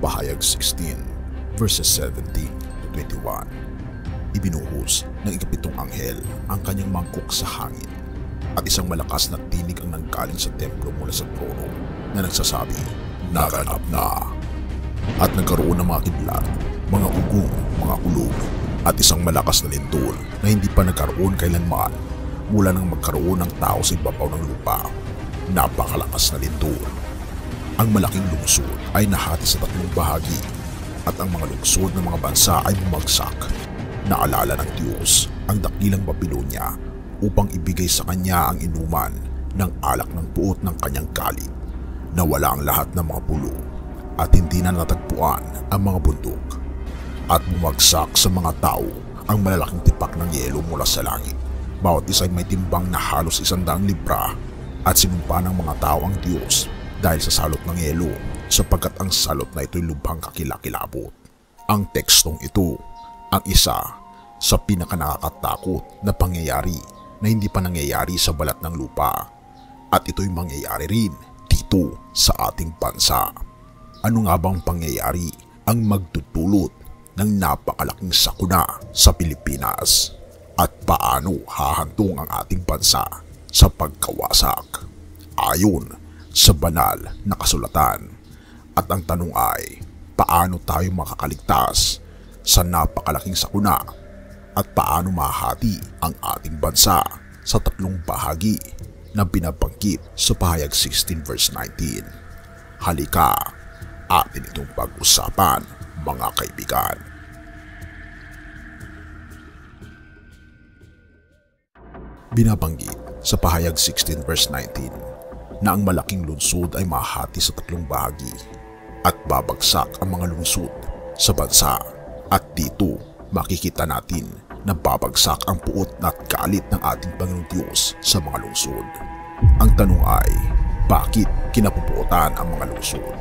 Pahayag 16 verses 17 to 21. Ibinuhos ng ikapitong anghel ang kanyang mangkok sa hangin at isang malakas na tinig ang nanggaling sa templo mula sa trono na nagsasabi, "Naganap na!" At nagkaroon ng mga kidlat, mga ugong, mga kulog at isang malakas na lindol na hindi pa nagkaroon kailanman mula nang magkaroon ng tao sa ibabaw ng lupa. Napakalakas na lindol. Ang malaking lungsod ay nahati sa tatlong bahagi at ang mga lungsod ng mga bansa ay bumagsak. Naalala ng Diyos ang dakilang Babilonya upang ibigay sa kanya ang inuman ng alak ng puot ng kanyang galit. Nawala ang lahat ng mga pulo at hindi na natagpuan ang mga bundok. At bumagsak sa mga tao ang malalaking tipak ng yelo mula sa langit. Bawat isa ay may timbang na halos 100 libra at sinumpa ng mga tao ang Diyos dahil sa salot ng yelo sapagkat ang salot na ito'y lubhang kakilakilabot. Ang tekstong ito ang isa sa pinakanakakatakot na pangyayari na hindi pa nangyayari sa balat ng lupa at ito'y mangyayari rin dito sa ating bansa. Ano nga bang pangyayari ang magdudulot ng napakalaking sakuna sa Pilipinas at paano hahantong ang ating bansa sa pagkawasak ayon sa banal na kasulatan? At ang tanong ay, paano tayo makakaligtas sa napakalaking sakuna at paano mahati ang ating bansa sa tatlong bahagi na binabanggit sa Pahayag 16 verse 19? Halika, atin itong pag-usapan, mga kaibigan. Binabanggit sa Pahayag 16 verse 19 na ang malaking lungsod ay mahati sa tatlong bahagi at babagsak ang mga lungsod sa bansa, at dito makikita natin na babagsak ang puot at galit ng ating Panginoong Diyos sa mga lungsod. Ang tanong ay, bakit kinapupuotan ang mga lungsod?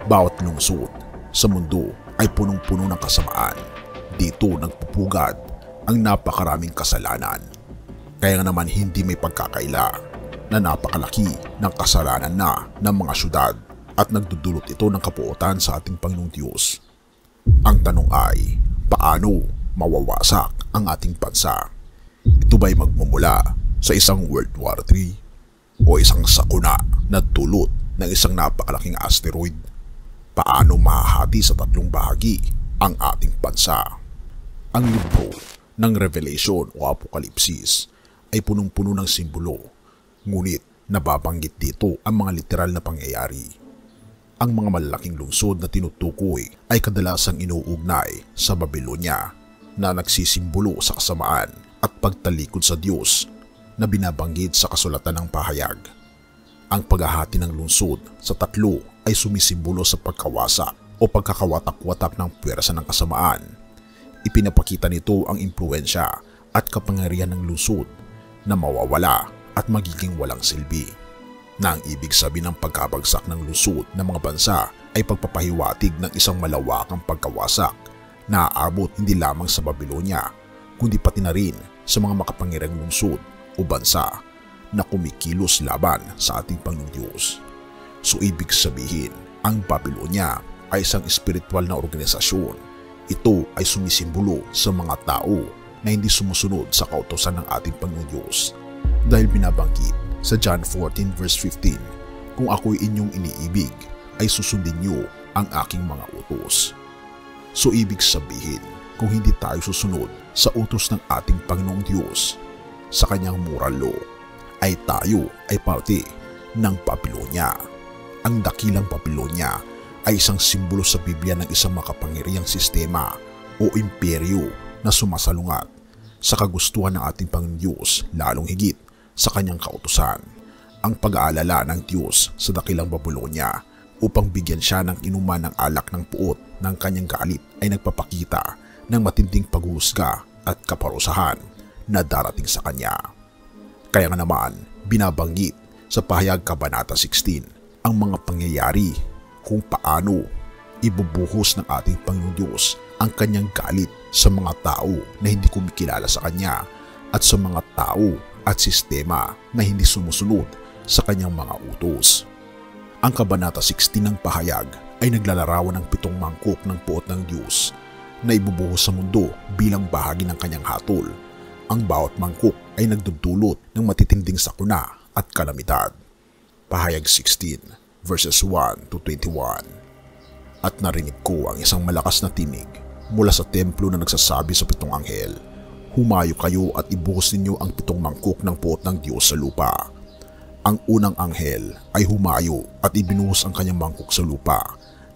Bawat lungsod sa mundo ay punong-puno ng kasamaan. Dito nagpupugad ang napakaraming kasalanan. Kaya nga naman hindi may pagkakaila na napakalaki ng kasalanan na ng mga syudad at nagdudulot ito ng kapuotan sa ating Panginoong Diyos. Ang tanong ay, paano mawawasak ang ating bansa? Ito ba'y magmumula sa isang World War III o isang sakuna na dulot ng isang napakalaking asteroid? Paano mahahati sa tatlong bahagi ang ating bansa? Ang libro ng Revelation o Apokalipsis ay punong-puno ng simbolo, ngunit nababanggit dito ang mga literal na pangyayari. Ang mga malalaking lungsod na tinutukoy ay kadalasang inuugnay sa Babilonya na nagsisimbolo sa kasamaan at pagtalikod sa Diyos na binabanggit sa kasulatan ng Pahayag. Ang paghahati ng lungsod sa tatlo ay sumisimbolo sa pagkawasak o pagkakawatak-watak ng puwersa ng kasamaan. Ipinapakita nito ang impluensya at kapangyarihan ng lungsod na mawawala at magiging walang silbi, na ang ibig sabihin ng pagkabagsak ng lungsod ng mga bansa ay pagpapahiwatig ng isang malawakang pagkawasak na aabot hindi lamang sa Babilonya kundi pati na rin sa mga makapangyarihang lungsod o bansa na kumikilos laban sa ating Panginoong Diyos. So ibig sabihin, ang Babilonya ay isang espiritual na organisasyon. Ito ay sumisimbolo sa mga tao na hindi sumusunod sa kautusan ng ating Panginoong Diyos. Dahil binabanggit sa John 14 verse 15, kung ako'y inyong iniibig, ay susundin niyo ang aking mga utos. So ibig sabihin, kung hindi tayo susunod sa utos ng ating Panginoong Diyos sa kanyang moral law, ay tayo ay parte ng Babilonya. Ang dakilang Babilonya ay isang simbolo sa Biblia ng isang makapangyarihang sistema o imperyo na sumasalungat sa kagustuhan ng ating Panginoong Diyos, lalong higit sa kanyang kautusan. Ang pag-aalala ng Diyos sa dakilang Babilonya upang bigyan siya ng inuman ng alak ng puot ng kanyang galit ay nagpapakita ng matinding paghuhusga at kaparusahan na darating sa kanya. Kaya nga naman, binabanggit sa Pahayag Kabanata 16 ang mga pangyayari kung paano ibubuhos ng ating Panginoong Diyos ang kanyang galit sa mga tao na hindi kumikilala sa kanya at sa mga tao at sistema na hindi sumusunod sa kanyang mga utos. Ang Kabanata 16 ng Pahayag ay naglalarawan ng 7 mangkok ng puot ng Diyos na ibubuhos sa mundo bilang bahagi ng kanyang hatol. Ang bawat mangkok ay nagdudulot ng matitinding sakuna at kalamidad. Pahayag 16 verses 1 to 21. At narinig ko ang isang malakas na tinig mula sa templo na nagsasabi sa 7 anghel, "Humayo kayo at ibuhos ninyo ang 7 mangkok ng puot ng Diyos sa lupa." Ang unang anghel ay humayo at ibinuhos ang kanyang mangkok sa lupa.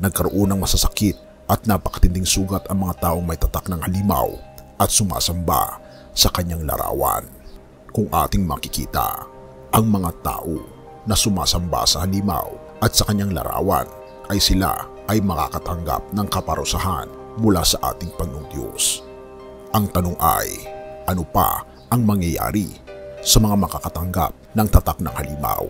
Nagkaroon ng masasakit at napakatinding sugat ang mga taong may tatak ng halimaw at sumasamba sa kanyang larawan. Kung ating makikita, ang mga tao na sumasamba sa halimaw at sa kanyang larawan ay sila ay makakatanggap ng kaparusahan mula sa ating Panginoong Diyos. Ang tanong ay, ano pa ang mangyayari sa mga makakatanggap ng tatak ng halimaw?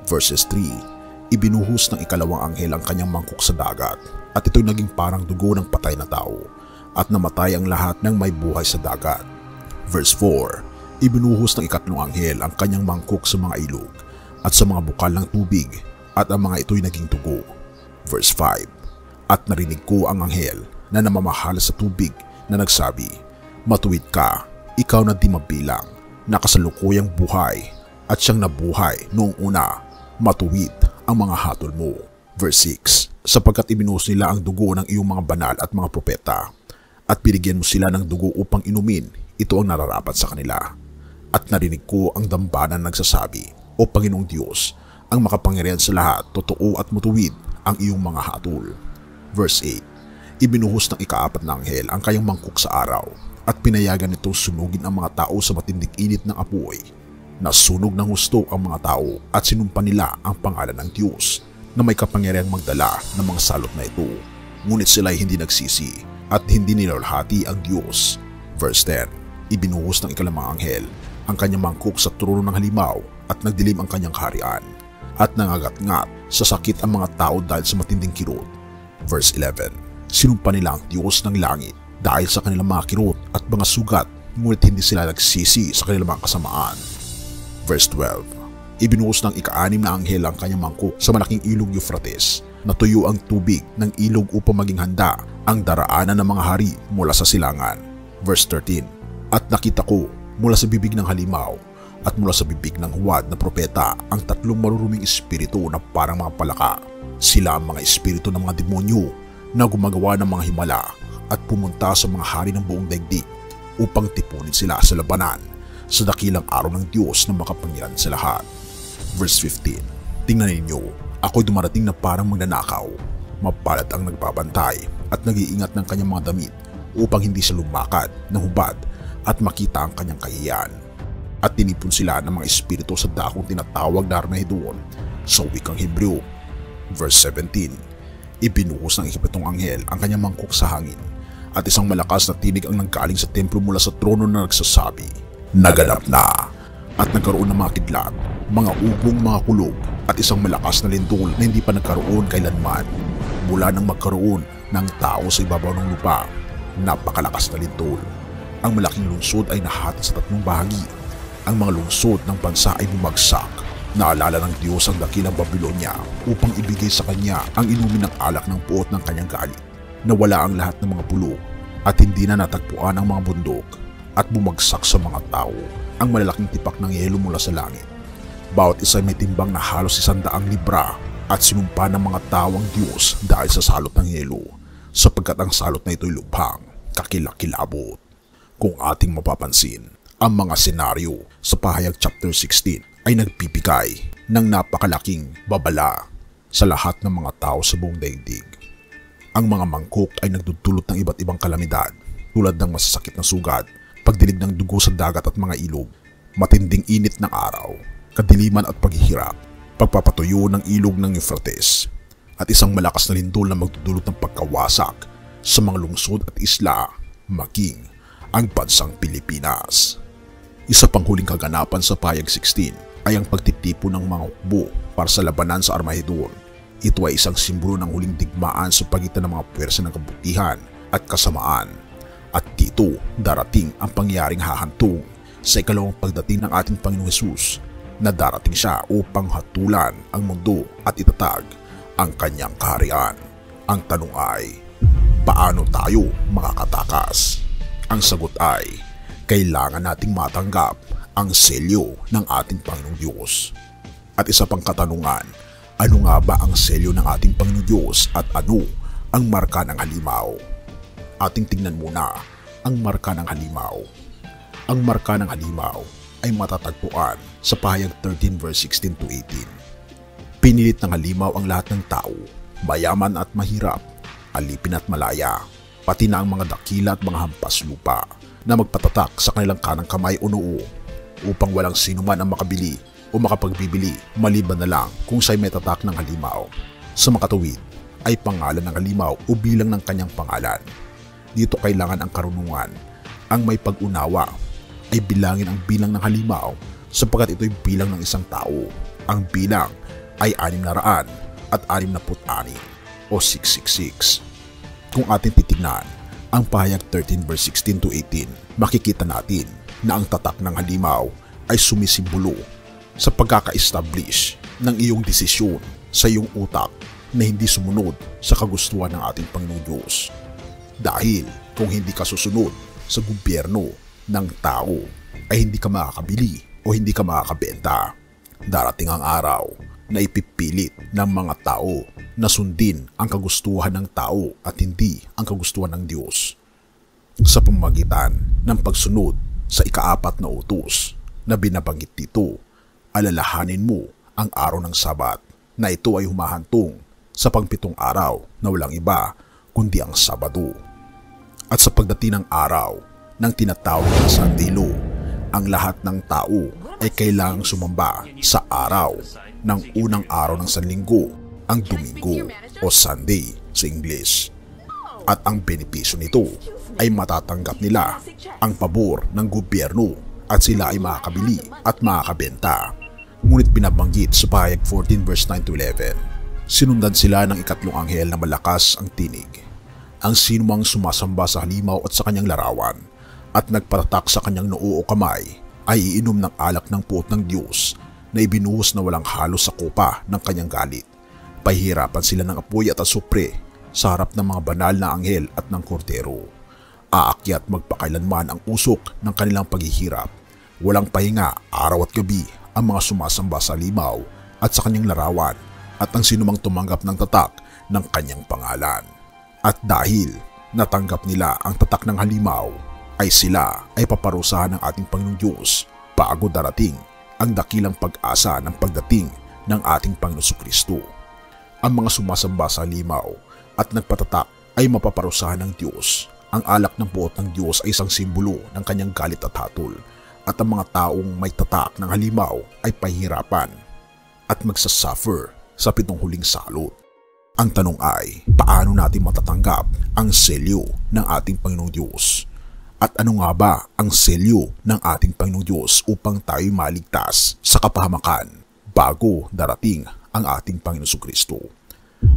Verses 3, ibinuhos ng ikalawang anghel ang kanyang mangkok sa dagat at ito'y naging parang dugo ng patay na tao at namatay ang lahat ng may buhay sa dagat. Verse 4, ibinuhos ng ikatlong anghel ang kanyang mangkok sa mga ilog at sa mga bukal ng tubig at ang mga ito'y naging dugo. Verse 5, at narinig ko ang anghel na namamahala sa tubig na nagsabi, "Matuwid ka, ikaw na di mabilang, na kasalukuyang buhay at siyang nabuhay noong una, matuwid ang mga hatol mo." Verse 6, sapagkat ibinuhos nila ang dugo ng iyong mga banal at mga propeta at binigyan mo sila ng dugo upang inumin, ito ang nararapat sa kanila. At narinig ko ang dambana na nagsasabi, "O Panginoong Diyos, ang makapangyarihan sa lahat, totoo at matuwid ang iyong mga hatol." Verse 8, ibinuhos ng ika-4 na anghel ang kanyang mangkok sa araw at pinayagan nitong sunugin ang mga tao sa matinding init ng apoy. Nasunog ng husto ang mga tao at sinumpa nila ang pangalan ng Diyos na may kapangyarihang magdala ng mga salot na ito. Ngunit sila ay hindi nagsisi at hindi nilalhati ang Diyos. Verse 10, ibinuhos ng ikalimang anghel ang kanyang mangkok sa trono ng halimaw at nagdilim ang kanyang kaharian at nangagat-ngat sa sakit ang mga tao dahil sa matinding kirot. Verse 11, sinumpa nila ang Diyos ng langit dahil sa kanilang mga kirot at mga sugat, ngunit hindi sila nagsisi sa kanilang mga kasamaan. Verse 12, ibinuhos ng ika-6 na anghel ang kanyang mangkok sa malaking ilog Euphrates. Natuyo ang tubig ng ilog upang maging handa ang daraanan ng mga hari mula sa silangan. Verse 13, at nakita ko mula sa bibig ng halimaw at mula sa bibig ng huwad na propeta ang 3 maruruming espiritu na parang mga palaka. Sila ang mga espiritu ng mga demonyo na gumagawa ng mga himala at pumunta sa mga hari ng buong daigdig upang tipunin sila sa labanan sa dakilang araw ng Diyos na makapangyarihan sa lahat. Verse 15, tingnan ninyo, ako'y dumarating na parang magnanakaw. Mapalad ang nagbabantay at nag-iingat ng kanyang mga damit upang hindi siya lumakad ng hubad at makita ang kanyang kahiyan. At tinipon sila ng mga espiritu sa dakong tinatawag na Armageddon sa wikang Hebreo. Verse 17, ibinuhos ng ika-7 anghel ang kanyang mangkok sa hangin at isang malakas na tinig ang nanggaling sa templo mula sa trono na nagsasabi, naganap na! At nagkaroon ng mga kidlat, mga ugong, mga kulog at isang malakas na lindol na hindi pa nagkaroon kailanman mula nang magkaroon ng tao sa ibabaw ng lupa. Napakalakas na lindol. Ang malaking lungsod ay nahati sa 3 bahagi. Ang mga lungsod ng bansa ay bumagsak. Naalala ng Diyos ang dakilang Babylonia upang ibigay sa kanya ang inumin ng alak ng puot ng kanyang galit. Nawala ang lahat ng mga pulo at hindi na natagpuan ang mga bundok at bumagsak sa mga tao ang malalaking tipak ng yelo mula sa langit. Bawat isa may timbang na halos 100 libra at sinumpa ng mga tao ang Diyos dahil sa salot ng yelo, sapagkat ang salot na ito'y lubhang kakilakilabot. Kung ating mapapansin, ang mga senaryo sa Pahayag chapter 16 ay nagbibigay ng napakalaking babala sa lahat ng mga tao sa buong daigdig. Ang mga mangkok ay nagdudulot ng iba't ibang kalamidad tulad ng masasakit na sugat, pagdilig ng dugo sa dagat at mga ilog, matinding init ng araw, kadiliman at paghihirap, pagpapatuyo ng ilog ng Euphrates, at isang malakas na lindol na magdudulot ng pagkawasak sa mga lungsod at isla, maging ang bansang Pilipinas. Isa pang huling kaganapan sa Pahayag 16 ay ang pagtitipon ng mga hukbo para sa labanan sa Armageddon. Ito ay isang simbolo ng huling digmaan sa pagitan ng mga puwersa ng kabutihan at kasamaan. At dito darating ang pangyaring hahantong sa ikalawang pagdating ng ating Panginoong Hesus, na darating siya upang hatulan ang mundo at itatag ang kanyang kaharian. Ang tanong ay, paano tayo makakatakas? Ang sagot ay, kailangan nating matanggap ang selyo ng ating Panginoong Diyos. At isa pang katanungan, ano nga ba ang selyo ng ating Panginoong Diyos at ano ang marka ng halimaw? Ating tingnan muna ang marka ng halimaw. Ang marka ng halimaw ay matatagpuan sa pahayag 13 verse 16 to 18. Pinilit ng halimaw ang lahat ng tao, mayaman at mahirap, alipin at malaya, pati na ang mga dakila at mga hampas lupa na magpatatak sa kanilang kanang kamay o noo upang walang sino man ang makabili o makapagbibili maliban na lang kung siya'y may tatak ng halimaw. Sa makatuwid ay pangalan ng halimaw o bilang ng kanyang pangalan. Dito kailangan ang karunungan, ang may pag-unawa ay bilangin ang bilang ng halimaw sapagkat ito'y bilang ng isang tao. Ang bilang ay 666 o 666. Kung ating titignan ang pahayag 13 verse 16 to 18, makikita natin na ang tatak ng halimaw ay sumisimbolo sa pagkaka-establish ng iyong desisyon sa iyong utak na hindi sumunod sa kagustuhan ng ating Panginoong Diyos. Dahil kung hindi ka susunod sa gobyerno ng tao ay hindi ka makakabili o hindi ka makakabenta. Darating ang araw na ipipilit ng mga tao na sundin ang kagustuhan ng tao at hindi ang kagustuhan ng Diyos. Sa pamamagitan ng pagsunod sa ika-4 na utos na binabanggit dito, alalahanin mo ang araw ng Sabat na ito ay humahantong sa pang-7 araw na walang iba kundi ang Sabado. At sa pagdating ng araw ng tinatawag na Sunday Law, ang lahat ng tao ay kailangang sumamba sa araw ng unang araw ng Sanlinggo, ang Domingo o Sunday sa English. At ang benepisyo nito ay matatanggap nila ang pabor ng gobyerno at sila ay makakabili at makakabenta. Ngunit binabanggit sa pahayag 14 verse 9 to 11, sinundan sila ng ikatlong anghel na malakas ang tinig. Ang sinumang sumasamba sa halimaw at sa kanyang larawan at nagpatatak sa kanyang noo o kamay ay iinom ng alak ng puot ng Diyos na ibinuhos na walang halos sa kopa ng kanyang galit. Pahihirapan sila ng apoy at asupre sa harap ng mga banal na anghel at ng kordero. Aakyat magpakailanman ang usok ng kanilang paghihirap. Walang pahinga araw at gabi ang mga sumasamba sa halimaw at sa kanyang larawan at ang sinumang tumanggap ng tatak ng kanyang pangalan. At dahil natanggap nila ang tatak ng halimaw, ay sila ay paparusahan ng ating Panginoong Diyos bago darating ang dakilang pag-asa ng pagdating ng ating Panginoon Kristo. Ang mga sumasamba sa halimaw at nagpatatak ay mapaparusahan ng Diyos. Ang alak ng puot ng Diyos ay isang simbolo ng kanyang galit at hatol, at ang mga taong may tatak ng halimaw ay pahihirapan at magsasuffer sa 7 huling salot. Ang tanong ay, paano natin matatanggap ang selyo ng ating Panginoong Diyos? At ano nga ba ang selyo ng ating Panginoong Diyos upang tayo maligtas sa kapahamakan bago darating ang ating Panginoong Kristo?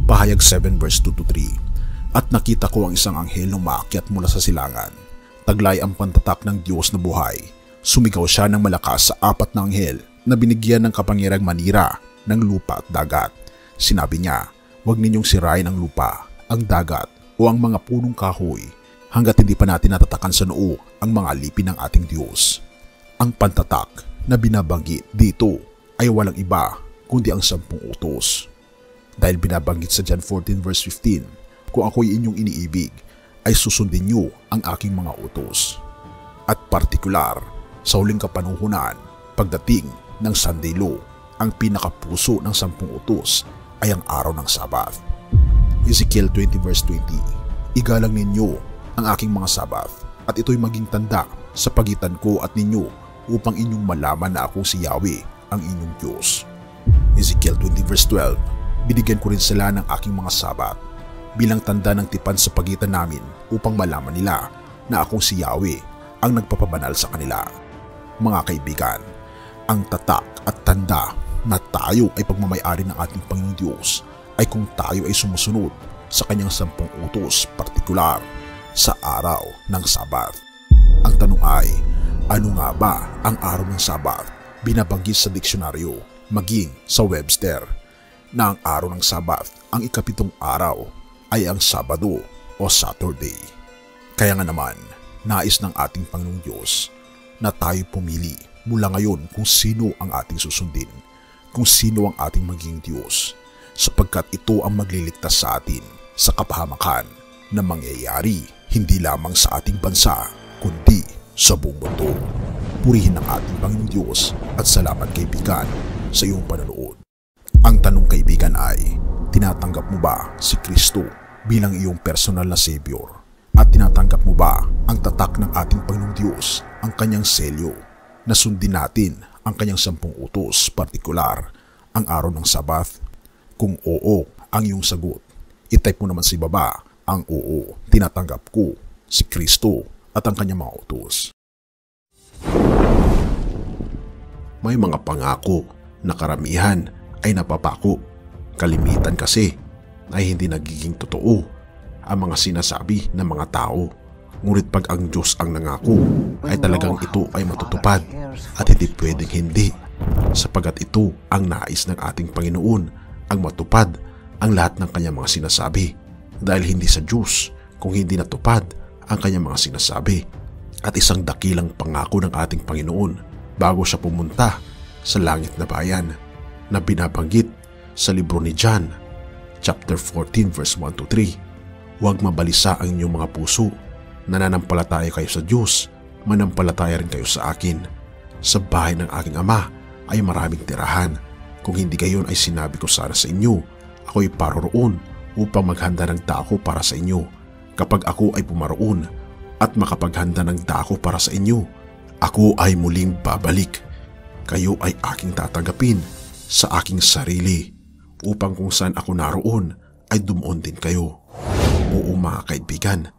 Pahayag 7 verse 2 to 3. At nakita ko ang isang anghel na umaakyat mula sa silangan. Taglay ang pantatak ng Diyos na buhay. Sumigaw siya ng malakas sa 4 na anghel na binigyan ng kapangyarihang manira ng lupa at dagat. Sinabi niya, huwag ninyong sirain ang lupa, ang dagat o ang mga punong kahoy hanggat hindi pa natin natatakan sa noo ang mga alipin ng ating Diyos. Ang pantatak na binabanggit dito ay walang iba kundi ang 10 utos. Dahil binabanggit sa John 14 verse 15, kung ako'y inyong iniibig, ay susundin niyo ang aking mga utos. At partikular, sa huling kapanuhunan, pagdating ng Sunday Law, ang pinakapuso ng 10 utos ay ang araw ng Sabat. Ezekiel 20 verse 20, igalang ninyo ang aking mga Sabat, at ito'y maging tanda sa pagitan ko at ninyo upang inyong malaman na akong si Yahweh ang inyong Diyos. Ezekiel 20 verse 12, binigyan ko rin sila ng aking mga Sabat bilang tanda ng tipan sa pagitan namin upang malaman nila na akong si Yahweh ang nagpapabanal sa kanila. Mga kaibigan, ang tatak at tanda na tayo ay pagmamay-ari ng ating Panginoong Diyos ay kung tayo ay sumusunod sa kanyang 10 utos, partikular sa araw ng Sabat. Ang tanong ay, ano nga ba ang araw ng Sabat? Binabanggit sa diksyonaryo, maging sa Webster, na ang araw ng Sabat, ang ika-7 araw, ay ang Sabado o Saturday. Kaya nga naman, nais ng ating Panginoong Diyos na tayo pumili mula ngayon kung sino ang ating susundin, kung sino ang ating maging Diyos, sapagkat ito ang magliligtas sa atin sa kapahamakan na mangyayari hindi lamang sa ating bansa, kundi sa buong mundo. Purihin ang ating Panginoong Diyos at salamat kaibigan sa iyong panonood. Ang tanong kaibigan ay, tinatanggap mo ba si Kristo bilang iyong personal na Savior? At tinatanggap mo ba ang tatak ng ating Panginoong Diyos, ang kanyang selyo, na sundin natin ang kanyang 10 utos, partikular ang araw ng Sabath? Kung oo ang iyong sagot, itype mo naman sa ibaba ang oo, tinatanggap ko si Kristo at ang kanyang mga utos. May mga pangako na karamihan ay napapako. Kalimitan kasi ay hindi nagiging totoo ang mga sinasabi ng mga tao. Ngunit pag ang Diyos ang nangako, ay talagang ito ay matutupad at hindi pwedeng hindi, sapagat ito ang nais ng ating Panginoon, ang matupad ang lahat ng kanyang mga sinasabi. Dahil hindi sa Diyos kung hindi natupad ang kanyang mga sinasabi. At isang dakilang pangako ng ating Panginoon bago siya pumunta sa langit na bayan na binabanggit sa libro ni John, chapter 14 verse 1-3. Huwag mabalisa ang inyong mga puso. Nananampalataya kayo sa Diyos, manampalataya rin kayo sa akin. Sa bahay ng aking Ama ay maraming tirahan. Kung hindi gayon ay sinabi ko sana sa inyo, ako'y paroroon upang maghanda ng dako para sa inyo. Kapag ako ay pumaroon at makapaghanda ng dako para sa inyo, ako ay muling babalik. Kayo ay aking tatanggapin sa aking sarili, upang kung saan ako naroon ay dumoon din kayo. Oo mga kaibigan,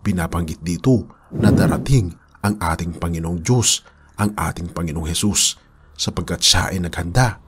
binabanggit dito na darating ang ating Panginoong Diyos, ang ating Panginoong Hesus, sapagkat siya ay naghanda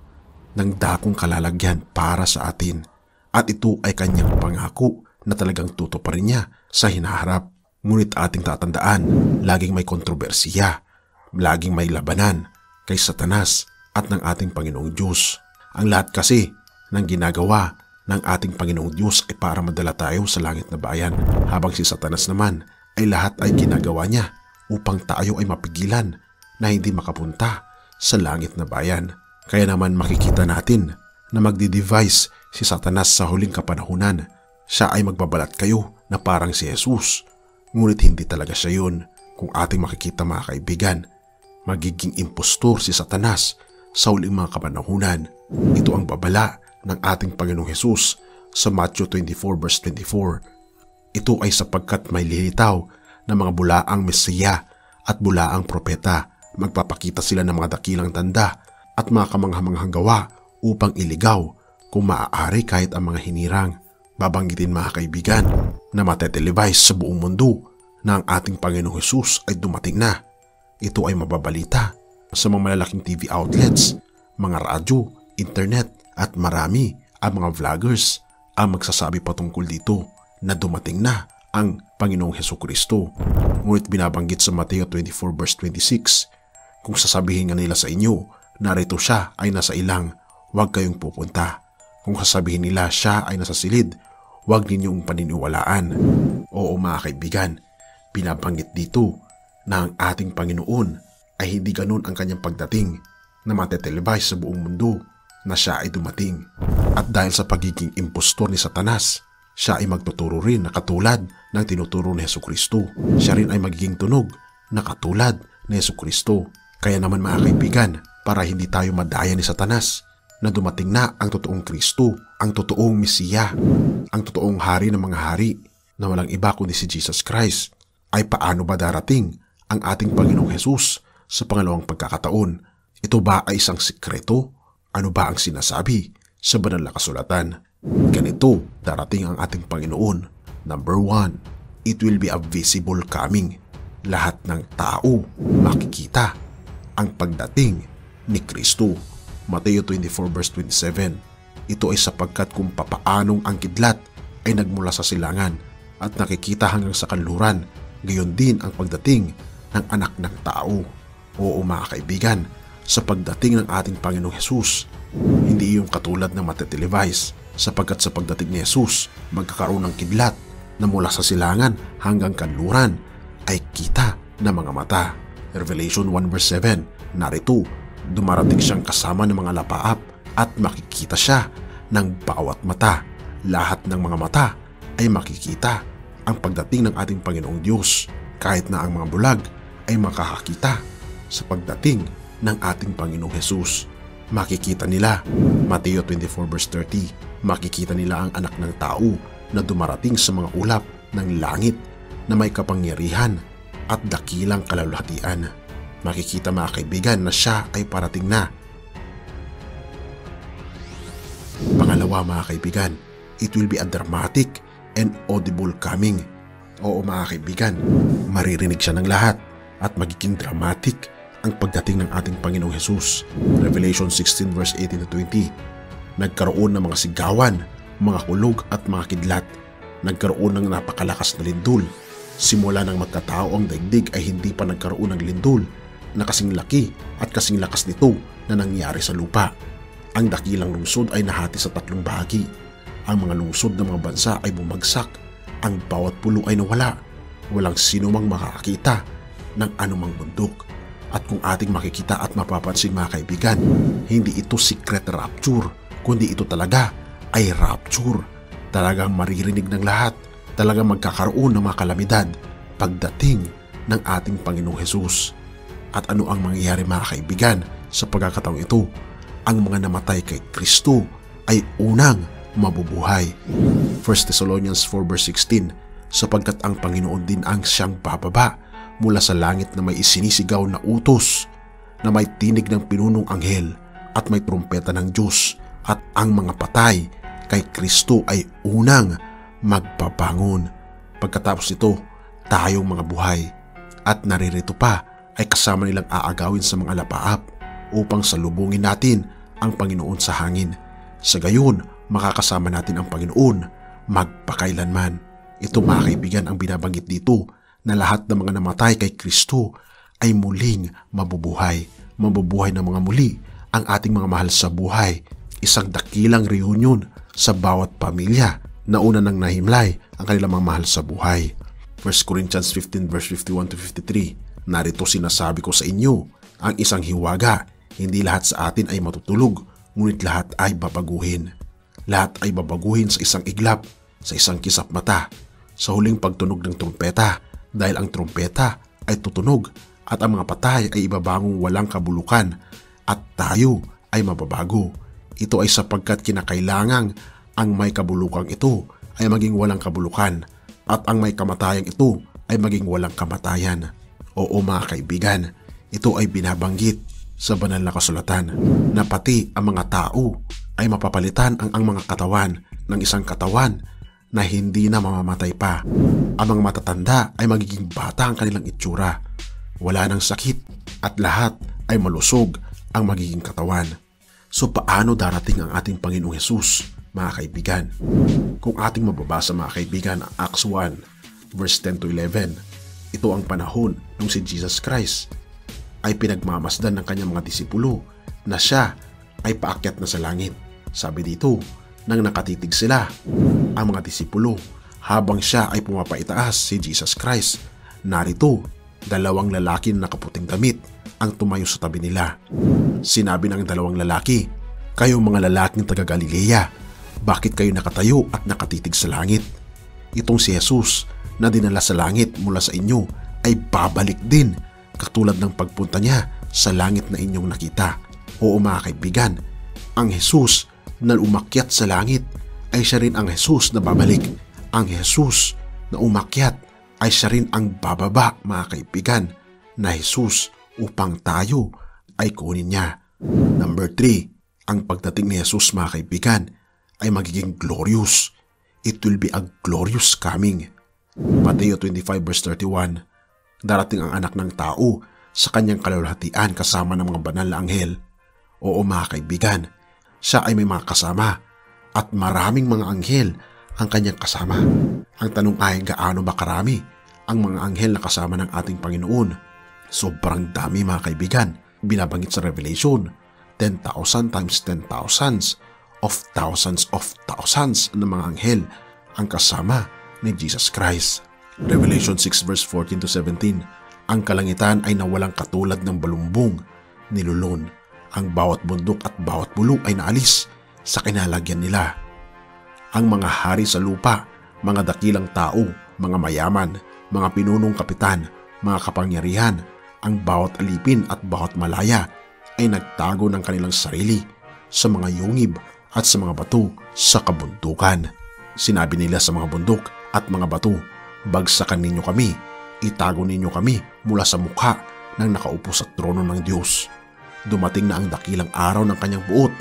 ng dakong kalalagyan para sa atin. At ito ay kanyang pangako na talagang tutuparin niya sa hinaharap. Ngunit ating tatandaan, laging may kontrobersiya, laging may labanan kay Satanas at ng ating Panginoong Diyos. Ang lahat kasi ng ginagawa ng ating Panginoong Diyos ay para madala tayo sa langit na bayan, habang si Satanas naman ay lahat ay ginagawa niya upang tayo ay mapigilan na hindi makapunta sa langit na bayan. Kaya naman makikita natin na magdi-devise si Satanas sa huling kapanahunan. Siya ay magbabalat kayo na parang si Jesus, ngunit hindi talaga siya yun. Kung ating makikita mga kaibigan, magiging impostor si Satanas sa huling mga kapanahunan. Ito ang babala ng ating Panginoong Hesus sa Matthew 24 verse 24. Ito ay sapagkat may lilitaw na mga bulaang Mesiya at bulaang propeta. Magpapakita sila ng mga dakilang tanda at mga kamanghamanghang gawa upang iligaw, kung maaari kahit ang mga hinirang. Babanggitin mga kaibigan na matetelevise sa buong mundo na ang ating Panginoong Hesus ay dumating na. Ito ay mababalita sa mga malalaking TV outlets, mga radyo, internet, at marami ang mga vloggers ang magsasabi patungkol dito na dumating na ang Panginoong Hesukristo. Ngunit binabanggit sa Mateo 24 verse 26, kung sasabihin nga nila sa inyo, narito siya ay nasa ilang, huwag kayong pupunta. Kung sasabihin nila siya ay nasa silid, huwag ninyong paniniwalaan. Oo mga kaibigan, binabanggit dito na ang ating Panginoon ay hindi ganun ang kanyang pagdating na matetelevise sa buong mundo na siya ay dumating. At dahil sa pagiging impostor ni Satanas, siya ay magtuturo rin na katulad ng tinuturo ni Hesukristo. Siya rin ay magiging tunog na katulad ni Hesukristo. Kaya naman mga kaibigan, para hindi tayo madaya ni Satanas, na dumating na ang totoong Kristo, ang totoong Mesiya, ang totoong hari ng mga hari, na walang iba kundi si Jesus Christ, ay paano ba darating ang ating Panginoong Hesus sa pangalawang pagkakataon? Ito ba ay isang sikreto? Ano ba ang sinasabi sa banal na kasulatan? Ganito darating ang ating Panginoon. Number 1, it will be a visible coming. Lahat ng tao makikita ang pagdating ni Kristo. Mateo 24 verse 27. Ito ay sapagkat kung papaanong ang kidlat ay nagmula sa silangan at nakikita hanggang sa kanluran, gayon din ang pagdating ng anak ng tao. Oo mga kaibigan, sa pagdating ng ating Panginoong Hesus, hindi yung katulad ng matetelevise sapagkat sa pagdating ni Jesus, magkakaroon ng kidlat na mula sa silangan hanggang kanluran ay kita ng mga mata. Revelation 1 verse 7, narito, dumarating siyang kasama ng mga lapaap at makikita siya ng bawat mata. Lahat ng mga mata ay makikita ang pagdating ng ating Panginoong Diyos, kahit na ang mga bulag ay makakakita sa pagdating ng ating Panginoong Jesus. Makikita nila, Mateo 24 verse 30, makikita nila ang anak ng tao na dumarating sa mga ulap ng langit na may kapangyarihan at dakilang kalulhatian. Makikita mga kaibigan na siya ay parating na. Pangalawa mga kaibigan, it will be a dramatic and audible coming. Oo mga kaibigan, maririnig siya ng lahat at magiging dramatic ang pagdating ng ating Panginoong Jesus. Revelation 16 verse 18 to 20, nagkaroon ng mga sigawan, mga kulog at mga kidlat. Nagkaroon ng napakalakas na lindol. Simula ng magkatao ang daigdig ay hindi pa nagkaroon ng lindol na kasing laki at kasing lakas nito na nangyari sa lupa. Ang dakilang lungsod ay nahati sa 3 bahagi. Ang mga lungsod ng mga bansa ay bumagsak. Ang bawat pulo ay nawala. Walang sino mang makakakita ng anumang bundok. At kung ating makikita at mapapansin mga kaibigan, hindi ito secret rapture, kundi ito talaga ay rapture. Talagang maririnig ng lahat, talagang magkakaroon ng mga kalamidad pagdating ng ating Panginoong Jesus. At ano ang mangyayari mga kaibigan sa pagkakataong ito? Ang mga namatay kay Kristo ay unang mabubuhay. 1 Thessalonians 4 verse 16, sapagkat ang Panginoon din ang siyang bababa mula sa langit na may isinisigaw na utos, na may tinig ng pinunong anghel at may trumpeta ng Diyos, at ang mga patay kay Kristo ay unang magbabangon. Pagkatapos ito, tayong mga buhay at naririto pa ay kasama nilang aagawin sa mga lapaap upang salubungin natin ang Panginoon sa hangin. Sa gayon, makakasama natin ang Panginoon magpakailanman. Ito mga kaibigan ang binabanggit dito, na lahat ng mga namatay kay Kristo ay muling mabubuhay. Mabubuhay ng mga muli ang ating mga mahal sa buhay. Isang dakilang reunion sa bawat pamilya na una nang nahimlay ang kanilang mga mahal sa buhay. 1 Corinthians 15 verse 51 to 53, narito sinasabi ko sa inyo, ang isang hiwaga, hindi lahat sa atin ay matutulog, ngunit lahat ay babaguhin. Lahat ay babaguhin sa isang iglap, sa isang kisap mata, sa huling pagtunog ng trumpeta, dahil ang trumpeta ay tutunog at ang mga patay ay ibabangong walang kabulukan at tayo ay mababago. Ito ay sapagkat kinakailangang ang may kabulukang ito ay maging walang kabulukan at ang may kamatayan ito ay maging walang kamatayan. Oo mga kaibigan, ito ay binabanggit sa banal na kasulatan na pati ang mga tao ay mapapalitan ang mga katawan ng isang katawan na hindi na mamamatay pa. Ang mga matatanda ay magiging bata ang kanilang itsura. Wala nang sakit at lahat ay malusog ang magiging katawan. So paano darating ang ating Panginoong Hesus, mga kaibigan? Kung ating mababasa mga kaibigan ang Acts 1 verse 10 to 11, ito ang panahon nung si Jesus Christ ay pinagmamasdan ng kanyang mga disipulo na siya ay paakyat na sa langit. Sabi dito, nang nakatitig sila, ang mga disipulo, habang siya ay pumapaitaas si Jesus Christ, narito, 2 lalaki na nakaputing damit ang tumayo sa tabi nila. Sinabi ng 2 lalaki, "Kayo mga lalaking taga Galilea, bakit kayo nakatayo at nakatitig sa langit? Itong si Jesus na dinala sa langit mula sa inyo ay babalik din, katulad ng pagpunta niya sa langit na inyong nakita." Oo mga kaibigan, ang Jesus na umakyat sa langit ay siya rin ang Jesus na babalik. Ang Jesus na umakyat ay siya rin ang bababa mga kaibigan, na Jesus upang tayo ay kunin niya. Number 3, ang pagdating ni Jesus mga kaibigan ay magiging glorious. It will be a glorious coming. Mateo 25 verse 31, darating ang anak ng tao sa kanyang kalulhatian kasama ng mga banal na anghel. Oo mga kaibigan, siya ay may mga kasama at maraming mga anghel ang kanyang kasama. Ang tanong ay gaano ba karami ang mga anghel na kasama ng ating Panginoon? Sobrang dami mga kaibigan. Binabanggit sa Revelation, 10,000 times 10,000 of thousands ng mga anghel ang kasama ni Jesus Christ. Revelation 6 verse 14 to 17. Ang kalangitan ay nawalang katulad ng balumbong, nilulon. Ang bawat bundok at bawat bulok ay naalis sa kinalagyan nila. Ang mga hari sa lupa, mga dakilang tao, mga mayaman, mga pinunong kapitan, mga kapangyarihan, ang bawat alipin at bawat malaya ay nagtago ng kanilang sarili sa mga yungib at sa mga bato sa kabundukan. Sinabi nila sa mga bundok at mga bato, bagsakan ninyo kami, itago ninyo kami mula sa mukha ng nakaupo sa trono ng Diyos. Dumating na ang dakilang araw ng kanyang buot,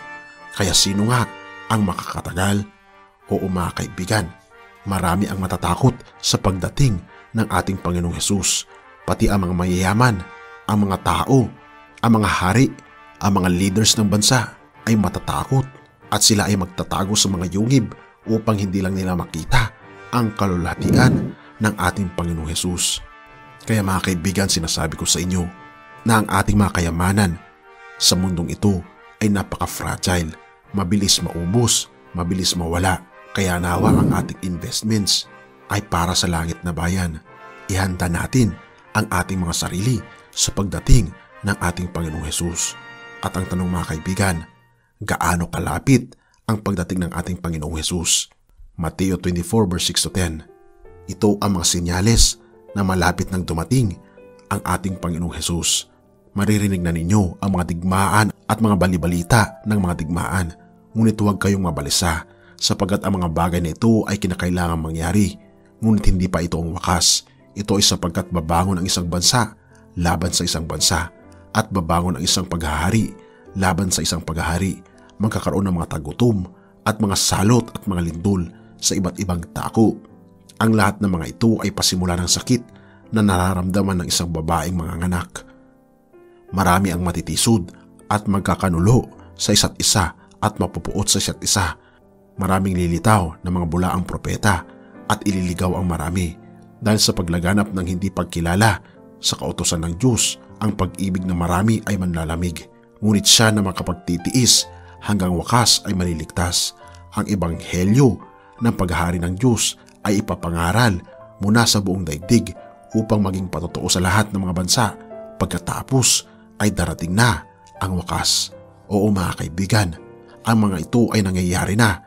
kaya sino nga ang makakatagal? Oo mga kaibigan, marami ang matatakot sa pagdating ng ating Panginoong Hesus, pati ang mga mayayaman, ang mga tao, ang mga hari, ang mga leaders ng bansa ay matatakot at sila ay magtatago sa mga yungib upang hindi lang nila makita ang kalulatian ng ating Panginoong Hesus. Kaya mga kaibigan, sinasabi ko sa inyo na ang ating mga kayamanan sa mundong ito ay napaka-fragile, mabilis maubos, mabilis mawala. Kaya nawa ang ating investments ay para sa langit na bayan. Ihanda natin ang ating mga sarili sa pagdating ng ating Panginoong Hesus. At ang tanong mga kaibigan, gaano kalapit ang pagdating ng ating Panginoong Hesus? Mateo 24 verse 6 to 10. Ito ang mga senyales na malapit nang dumating ang ating Panginoong Hesus. Maririnig na ninyo ang mga digmaan at mga balibalita ng mga digmaan. Ngunit huwag kayong mabalisa, sapagkat ang mga bagay na ito ay kinakailangang mangyari. Ngunit hindi pa ito ang wakas. Ito ay sapagkat babangon ang isang bansa laban sa isang bansa, at babangon ang isang paghahari laban sa isang paghahari. Magkakaroon ng mga tagutom at mga salot at mga lindol sa iba't ibang tako. Ang lahat ng mga ito ay pasimula ng sakit na nararamdaman ng isang babaeng manganganak. Marami ang matitisod at magkakanulo sa isa't isa at mapupuot sa isa't isa. Maraming lilitaw ng mga bulaang propeta at ililigaw ang marami. Dahil sa paglaganap ng hindi pagkilala sa kautusan ng Diyos, ang pag-ibig ng marami ay manlalamig. Ngunit siya na makapagtitiis hanggang wakas ay maliligtas. Ang ebanghelyo ng paghahari ng Diyos ay ipapangaral muna sa buong daigdig upang maging patotoo sa lahat ng mga bansa. Pagkatapos ay darating na ang wakas. Oo mga kaibigan, ang mga ito ay nangyayari na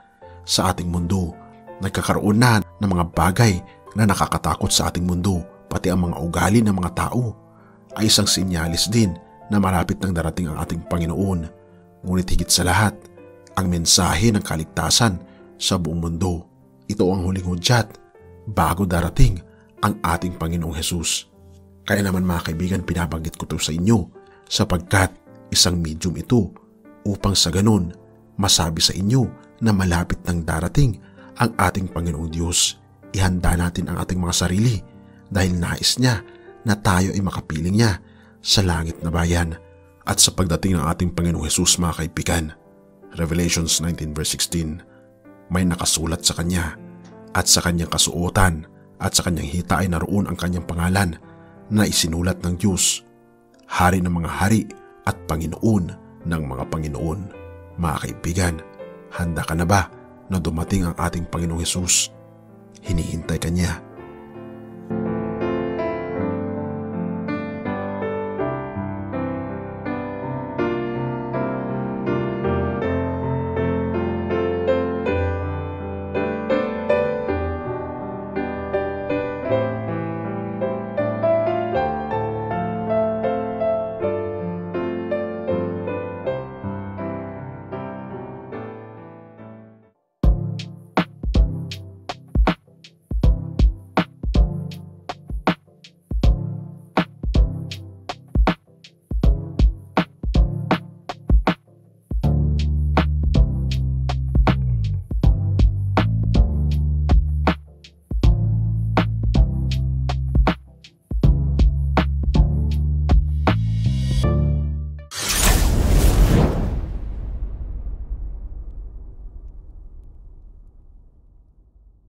sa ating mundo. Nagkakaroon na ng mga bagay na nakakatakot sa ating mundo, pati ang mga ugali ng mga tao ay isang sinyalis din na malapit nang darating ang ating Panginoon. Ngunit higit sa lahat, ang mensahe ng kaligtasan sa buong mundo. Ito ang huling hudyat bago darating ang ating Panginoong Hesus. Kaya naman mga kaibigan, pinabanggit ko ito sa inyo sapagkat isang medium ito upang sa ganun masabi sa inyo na malapit nang darating ang ating Panginoong Diyos. Ihanda natin ang ating mga sarili dahil nais niya na tayo ay makapiling niya sa langit na bayan. At sa pagdating ng ating Panginoong Hesus mga kaibigan, Revelations 19 verse 16, may nakasulat sa kanya at sa kanyang kasuotan at sa kanyang hita ay naroon ang kanyang pangalan na isinulat ng Diyos, Hari ng mga hari at Panginoon ng mga Panginoon. Mga kaibigan, handa ka na ba na dumating ang ating Panginoong Hesus? Hinihintay ka niya